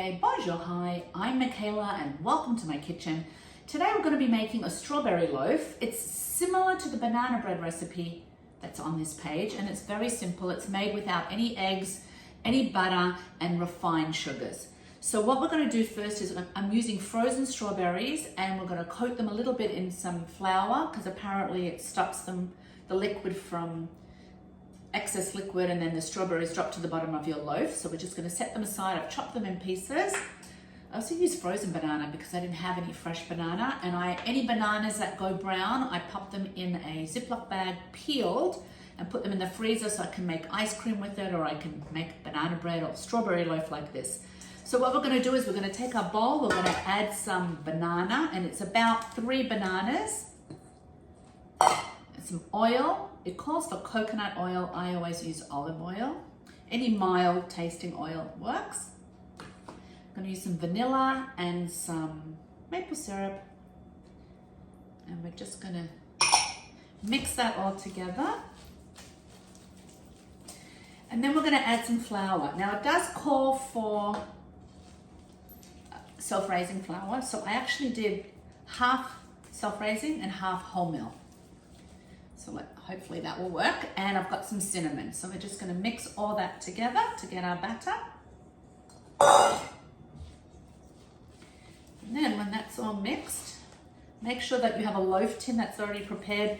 Namaste, bonjour, hi, I'm Michaela and welcome to my kitchen. Today we're going to be making a strawberry loaf. It's similar to the banana bread recipe that's on this page and it's very simple. It's made without any eggs, any butter and refined sugars. So what we're going to do first is I'm using frozen strawberries and we're going to coat them a little bit in some flour because apparently it stops the liquid from excess liquid and then the strawberries drop to the bottom of your loaf. So we're just going to set them aside. I've chopped them in pieces. I also use frozen banana because I didn't have any fresh banana, and any bananas that go brown, I pop them in a Ziploc bag peeled and put them in the freezer so I can make ice cream with it, or I can make banana bread or strawberry loaf like this. So what we're going to do is we're going to take our bowl, we're going to add some banana, and it's about 3 bananas, and some oil. It calls for coconut oil. I always use olive oil. Any mild tasting oil works. I'm going to use some vanilla and some maple syrup. And we're just going to mix that all together. And then we're going to add some flour. Now it does call for self-raising flour. So I actually did half self-raising and half wholemeal. So hopefully that will work. And I've got some cinnamon. So we're just going to mix all that together to get our batter. And then when that's all mixed, make sure that you have a loaf tin that's already prepared.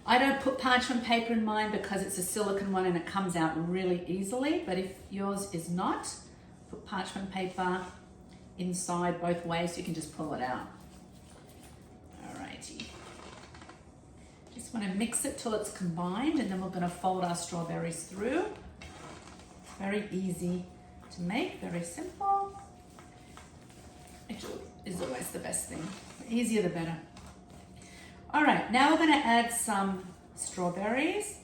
I don't put parchment paper in mine because it's a silicone one and it comes out really easily. But if yours is not, put parchment paper inside both ways so you can just pull it out. Alrighty. Just want to mix it till it's combined, and then we're going to fold our strawberries through. Very easy to make, very simple. Which is always the best thing. The easier the better. All right, now we're going to add some strawberries.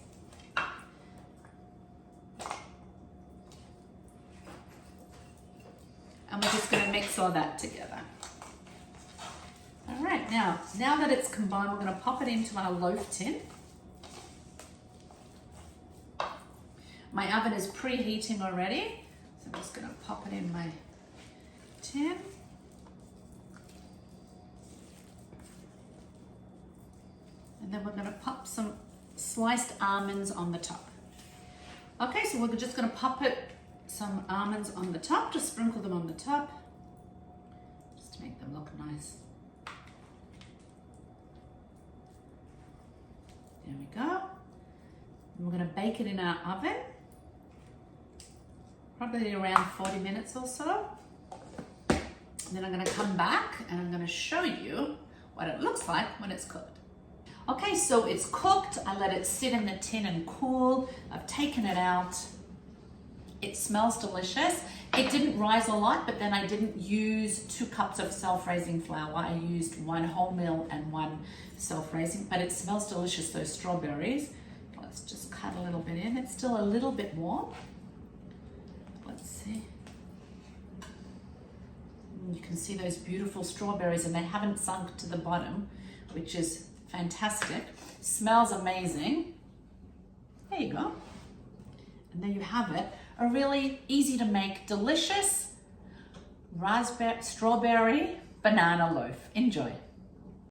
And we're just going to mix all that together. All right, now that it's combined, we're going to pop it into our loaf tin. My oven is preheating already, so I'm just going to pop it in my tin. And then we're going to pop some sliced almonds on the top. Okay, so we're just going to pop some almonds on the top, just sprinkle them on the top, just to make them look nice. There we go. And we're going to bake it in our oven, probably around 40 minutes or so. And then I'm going to come back and I'm going to show you what it looks like when it's cooked. Okay, so it's cooked. I let it sit in the tin and cool. I've taken it out. It smells delicious. It didn't rise a lot, but then I didn't use 2 cups of self-raising flour. I used 1 wholemeal and 1 self-raising, but it smells delicious, those strawberries. Let's just cut a little bit in. It's still a little bit warm. Let's see. You can see those beautiful strawberries and they haven't sunk to the bottom, which is fantastic. Smells amazing. There you go. And there you have it. A really easy to make, delicious strawberry banana loaf. Enjoy.